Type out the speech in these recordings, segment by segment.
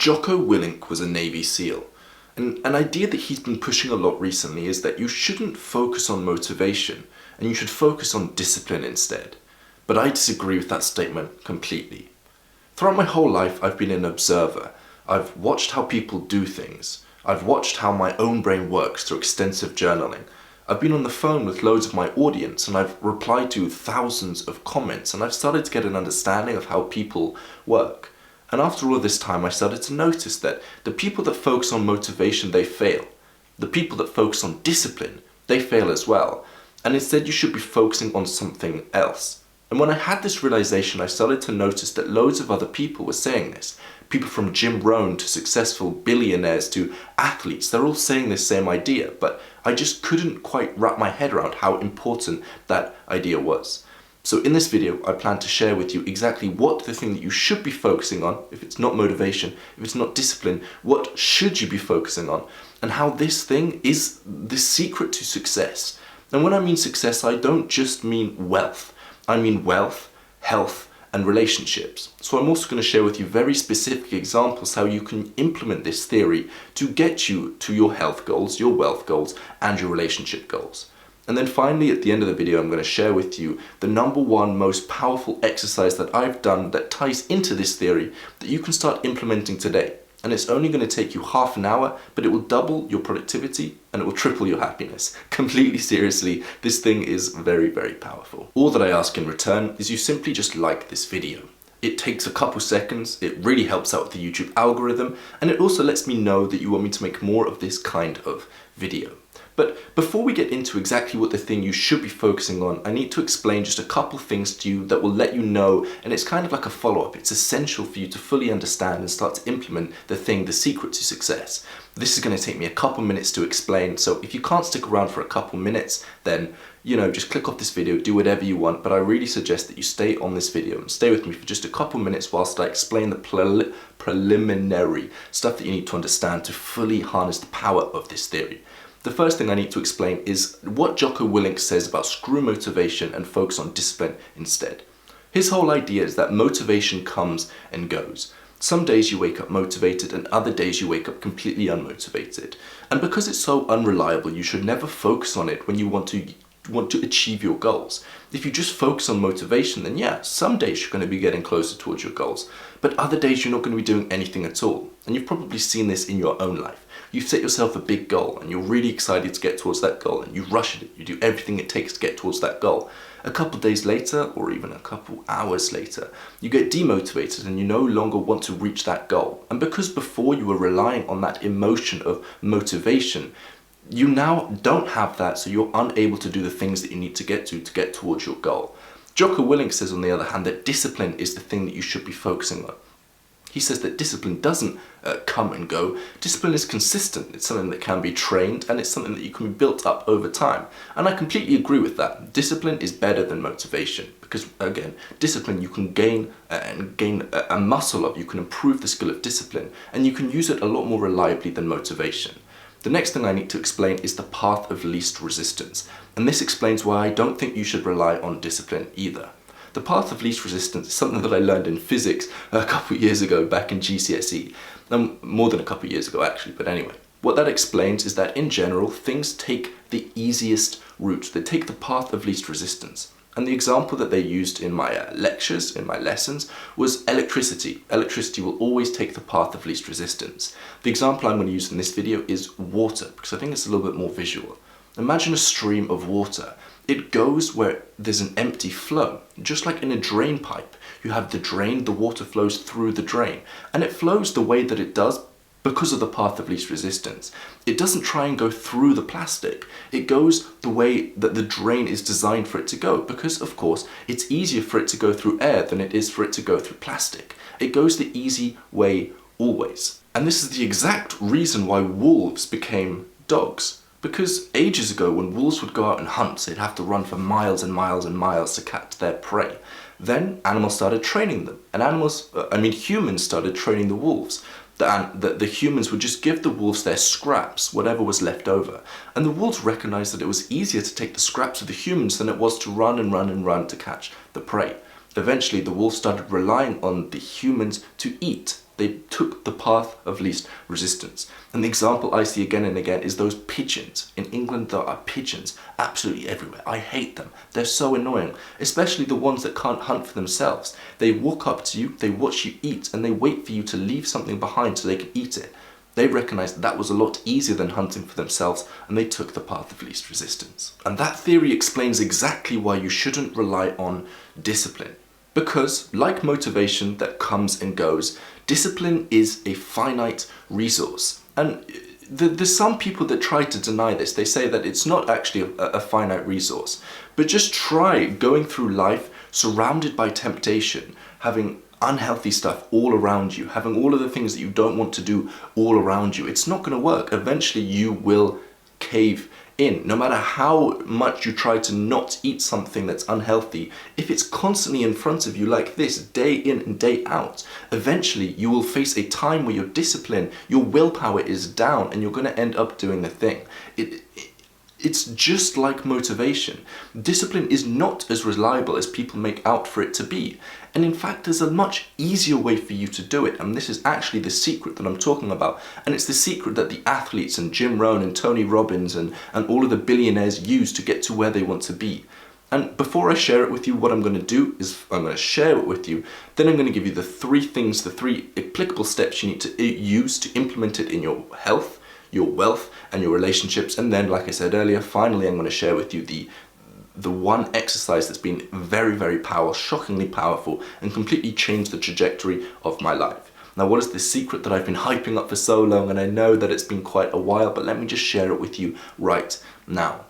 Jocko Willink was a Navy SEAL, and an idea that he's been pushing a lot recently is that you shouldn't focus on motivation, and you should focus on discipline instead. But I disagree with that statement completely. Throughout my whole life, I've been an observer. I've watched how people do things. I've watched how my own brain works through extensive journaling. I've been on the phone with loads of my audience, and I've replied to thousands of comments, and I've started to get an understanding of how people work. And after all this time, I started to notice that the people that focus on motivation, they fail. The people that focus on discipline, they fail as well. And instead, you should be focusing on something else. And when I had this realization, I started to notice that loads of other people were saying this. People from Jim Rohn to successful billionaires to athletes, they're all saying this same idea, but I just couldn't quite wrap my head around how important that idea was. So in this video, I plan to share with you exactly what the thing that you should be focusing on, if it's not motivation, if it's not discipline, what should you be focusing on, and how this thing is the secret to success. And when I mean success, I don't just mean wealth. I mean wealth, health, and relationships. So I'm also going to share with you very specific examples how you can implement this theory to get you to your health goals, your wealth goals, and your relationship goals. And then finally, at the end of the video, I'm going to share with you the #1 most powerful exercise that I've done that ties into this theory that you can start implementing today. And it's only going to take you half an hour, but it will double your productivity and it will triple your happiness. Completely seriously, this thing is very, very powerful. All that I ask in return is you simply just like this video. It takes a couple seconds, it really helps out with the YouTube algorithm, and it also lets me know that you want me to make more of this kind of video. But before we get into exactly what the thing you should be focusing on, I need to explain just a couple things to you that will let you know, and it's kind of like a follow-up. It's essential for you to fully understand and start to implement the thing, the secret to success. This is going to take me a couple minutes to explain, so if you can't stick around for a couple minutes, then, just click off this video, do whatever you want, but I really suggest that you stay on this video and stay with me for just a couple minutes whilst I explain the preliminary stuff that you need to understand to fully harness the power of this theory. The first thing I need to explain is what Jocko Willink says about screw motivation and focus on discipline instead. His whole idea is that motivation comes and goes. Some days you wake up motivated and other days you wake up completely unmotivated. And because it's so unreliable, you should never focus on it when you want to achieve your goals. If you just focus on motivation, then yeah, some days you're going to be getting closer towards your goals, but other days you're not going to be doing anything at all. And you've probably seen this in your own life. You've set yourself a big goal and you're really excited to get towards that goal and you rush at it, you do everything it takes to get towards that goal. A couple days later, or even a couple hours later, you get demotivated and you no longer want to reach that goal. And because before you were relying on that emotion of motivation, you now don't have that, so you're unable to do the things that you need to get towards your goal. Jocko Willink says, on the other hand, that discipline is the thing that you should be focusing on. He says that discipline doesn't come and go. Discipline is consistent. It's something that can be trained and it's something that you can be built up over time. And I completely agree with that. Discipline is better than motivation because, again, discipline you can gain a muscle of. You can improve the skill of discipline and you can use it a lot more reliably than motivation. The next thing I need to explain is the path of least resistance. And this explains why I don't think you should rely on discipline either. The path of least resistance is something that I learned in physics a couple of years ago back in GCSE. More than a couple of years ago actually, but anyway. What that explains is that in general, things take the easiest route. They take the path of least resistance. And the example that they used in my lectures, in my lessons, was electricity. Electricity will always take the path of least resistance. The example I'm going to use in this video is water, because I think it's a little bit more visual. Imagine a stream of water. It goes where there's an empty flow. Just like in a drain pipe, you have the drain, the water flows through the drain. And it flows the way that it does because of the path of least resistance. It doesn't try and go through the plastic. It goes the way that the drain is designed for it to go because, of course, it's easier for it to go through air than it is for it to go through plastic. It goes the easy way always. And this is the exact reason why wolves became dogs. Because ages ago, when wolves would go out and hunt, they'd have to run for miles and miles and miles to catch their prey. Then animals started training them, and humans started training the wolves. The humans would just give the wolves their scraps, whatever was left over. And the wolves recognized that it was easier to take the scraps of the humans than it was to run and run and run to catch the prey. Eventually, the wolves started relying on the humans to eat They took the path of least resistance. And the example I see again and again is those pigeons. In England, there are pigeons absolutely everywhere. I hate them. They're so annoying, especially the ones that can't hunt for themselves. They walk up to you, they watch you eat, and they wait for you to leave something behind so they can eat it. They recognized that was a lot easier than hunting for themselves, and they took the path of least resistance. And that theory explains exactly why you shouldn't rely on discipline. Because, like motivation that comes and goes, discipline is a finite resource. And there's some people that try to deny this. They say that it's not actually a finite resource. But just try going through life surrounded by temptation, having unhealthy stuff all around you, having all of the things that you don't want to do all around you. It's not going to work. Eventually you will cave in. No matter how much you try to not eat something that's unhealthy, if it's constantly in front of you like this, day in and day out, eventually you will face a time where your discipline, your willpower is down, and you're going to end up doing the thing. It's just like motivation. Discipline is not as reliable as people make out for it to be. And in fact, there's a much easier way for you to do it. And this is actually the secret that I'm talking about. And it's the secret that the athletes and Jim Rohn and Tony Robbins and all of the billionaires use to get to where they want to be. And before I share it with you, what I'm going to do is I'm going to share it with you. Then I'm going to give you the three things, the three applicable steps you need to use to implement it in your health, your wealth, and your relationships. And then, like I said earlier, finally I'm going to share with you the one exercise that's been very, very powerful, shockingly powerful, and completely changed the trajectory of my life. Now, what is the secret that I've been hyping up for so long? And I know that it's been quite a while, but let me just share it with you right now.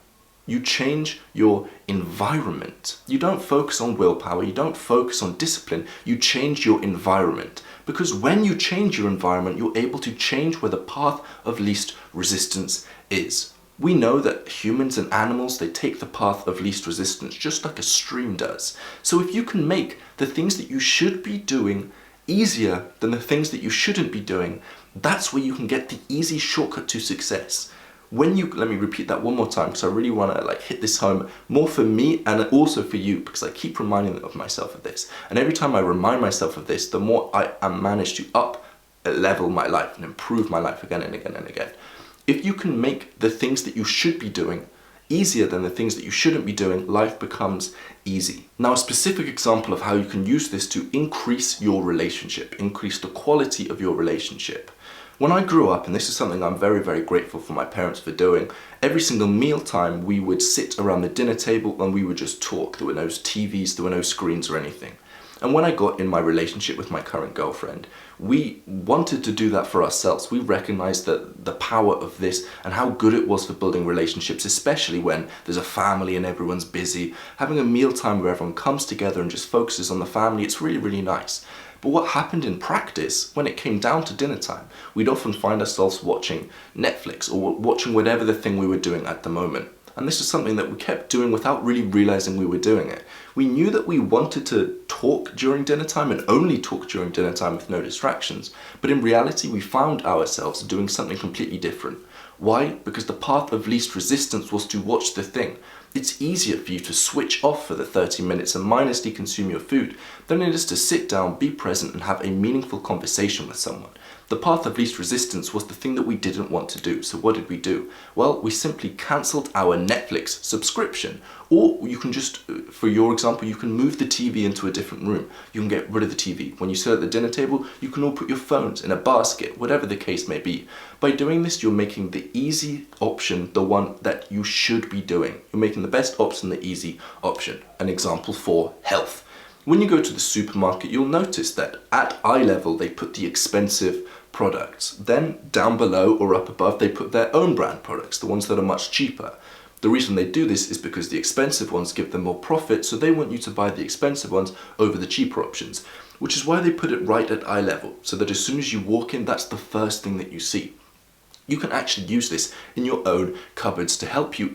You change your environment. You don't focus on willpower, you don't focus on discipline, you change your environment. Because when you change your environment, you're able to change where the path of least resistance is. We know that humans and animals, they take the path of least resistance just like a stream does. So if you can make the things that you should be doing easier than the things that you shouldn't be doing, that's where you can get the easy shortcut to success. Let me repeat that one more time, because I really want to hit this home more for me and also for you, because I keep reminding of myself of this. And every time I remind myself of this, the more I manage to up level my life and improve my life again and again and again. If you can make the things that you should be doing easier than the things that you shouldn't be doing, life becomes easy. Now, a specific example of how you can use this to increase your relationship, increase the quality of your relationship. When I grew up, and this is something I'm very, very grateful for my parents for doing, every single mealtime we would sit around the dinner table and we would just talk. There were no TVs, there were no screens or anything. And when I got in my relationship with my current girlfriend, we wanted to do that for ourselves. We recognized that the power of this and how good it was for building relationships, especially when there's a family and everyone's busy. Having a mealtime where everyone comes together and just focuses on the family, it's really, really nice. But what happened in practice, when it came down to dinner time, we'd often find ourselves watching Netflix or watching whatever the thing we were doing at the moment. And this is something that we kept doing without really realizing we were doing it. We knew that we wanted to talk during dinner time and only talk during dinner time with no distractions. But in reality, we found ourselves doing something completely different. Why? Because the path of least resistance was to watch the thing. It's easier for you to switch off for the 30 minutes and mindlessly consume your food than it is to sit down, be present, and have a meaningful conversation with someone. The path of least resistance was the thing that we didn't want to do. So what did we do? Well, we simply cancelled our Netflix subscription. Or you can just, for your example, you can move the TV into a different room. You can get rid of the TV. When you sit at the dinner table, you can all put your phones in a basket, whatever the case may be. By doing this, you're making the easy option the one that you should be doing. You're making the best option the easy option. An example for health. When you go to the supermarket, you'll notice that at eye level, they put the expensive products. Then down below or up above, they put their own brand products, the ones that are much cheaper. The reason they do this is because the expensive ones give them more profit, so they want you to buy the expensive ones over the cheaper options, which is why they put it right at eye level, so that as soon as you walk in, that's the first thing that you see. You can actually use this in your own cupboards to help you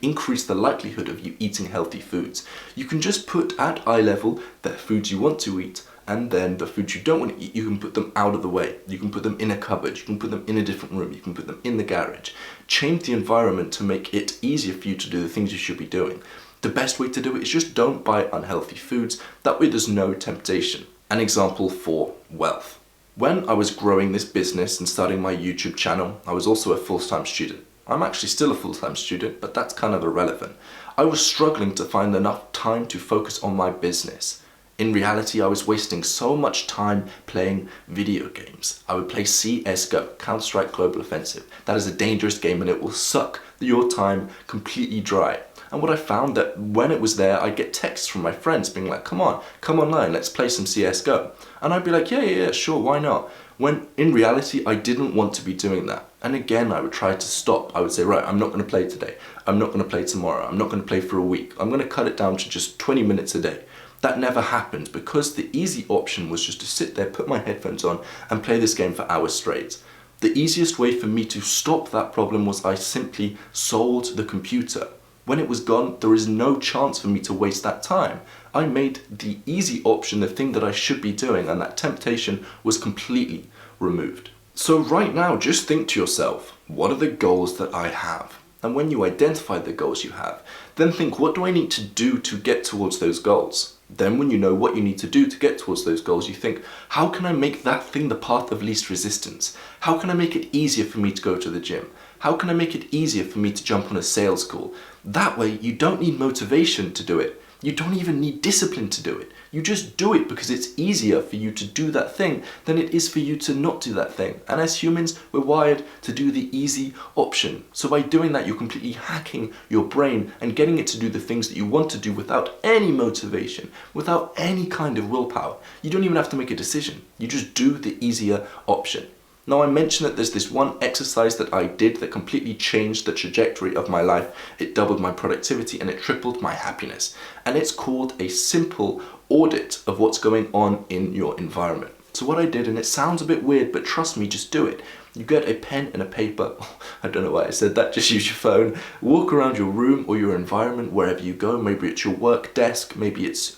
increase the likelihood of you eating healthy foods. You can just put at eye level the foods you want to eat, and then the foods you don't want to eat, you can put them out of the way. You can put them in a cupboard, you can put them in a different room, you can put them in the garage. Change the environment to make it easier for you to do the things you should be doing. The best way to do it is just don't buy unhealthy foods. That way there's no temptation. An example for wealth. When I was growing this business and starting my YouTube channel, I was also a full-time student. I'm actually still a full-time student, but that's kind of irrelevant. I was struggling to find enough time to focus on my business. In reality, I was wasting so much time playing video games. I would play CSGO, Counter-Strike Global Offensive. That is a dangerous game and it will suck your time completely dry. And what I found that when it was there, I'd get texts from my friends being like, come on, come online, let's play some CSGO. And I'd be like, yeah, sure, why not? When in reality, I didn't want to be doing that. And again, I would try to stop. I would say, right, I'm not going to play today. I'm not going to play tomorrow. I'm not going to play for a week. I'm going to cut it down to just 20 minutes a day. That never happened because the easy option was just to sit there, put my headphones on and play this game for hours straight. The easiest way for me to stop that problem was I simply sold the computer. When it was gone, there is no chance for me to waste that time. I made the easy option the thing that I should be doing, and that temptation was completely removed. So right now, just think to yourself, what are the goals that I have? And when you identify the goals you have, then think, what do I need to do to get towards those goals? Then when you know what you need to do to get towards those goals, you think, how can I make that thing the path of least resistance? How can I make it easier for me to go to the gym? How can I make it easier for me to jump on a sales call? That way, you don't need motivation to do it. You don't even need discipline to do it. You just do it because it's easier for you to do that thing than it is for you to not do that thing. And as humans, we're wired to do the easy option. So by doing that, you're completely hacking your brain and getting it to do the things that you want to do without any motivation, without any kind of willpower. You don't even have to make a decision. You just do the easier option. Now, I mentioned that there's this one exercise that I did that completely changed the trajectory of my life. It doubled my productivity and it tripled my happiness. And it's called a simple audit of what's going on in your environment. So what I did, and it sounds a bit weird, but trust me, just do it. You get a pen and a paper. I don't know why I said that, just use your phone. Walk around your room or your environment wherever you go. Maybe it's your work desk, maybe it's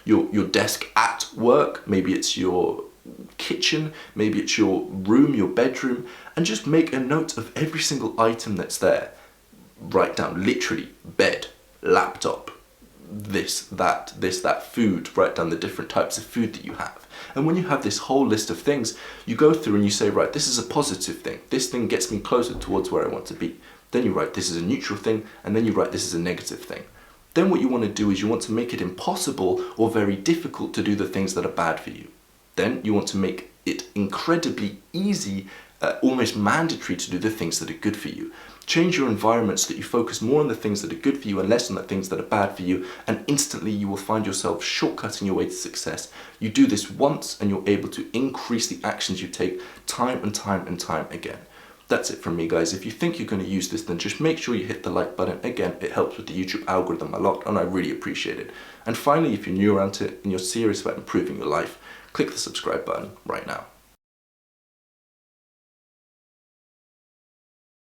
your desk at work, maybe it's your kitchen, maybe it's your room, your bedroom, and just make a note of every single item that's there. Write down literally bed, laptop, this, that, food. Write down the different types of food that you have. And when you have this whole list of things, you go through and you say, right, this is a positive thing. This thing gets me closer towards where I want to be. Then you write, this is a neutral thing, and then you write, this is a negative thing. Then what you want to do is you want to make it impossible or very difficult to do the things that are bad for you. Then you want to make it incredibly easy, almost mandatory to do the things that are good for you. Change your environment so that you focus more on the things that are good for you and less on the things that are bad for you, and instantly you will find yourself shortcutting your way to success. You do this once and you're able to increase the actions you take time and time and time again. That's it from me, guys. If you think you're going to use this, then just make sure you hit the like button. Again, it helps with the YouTube algorithm a lot and I really appreciate it. And finally, if you're new around it and you're serious about improving your life, click the subscribe button right now.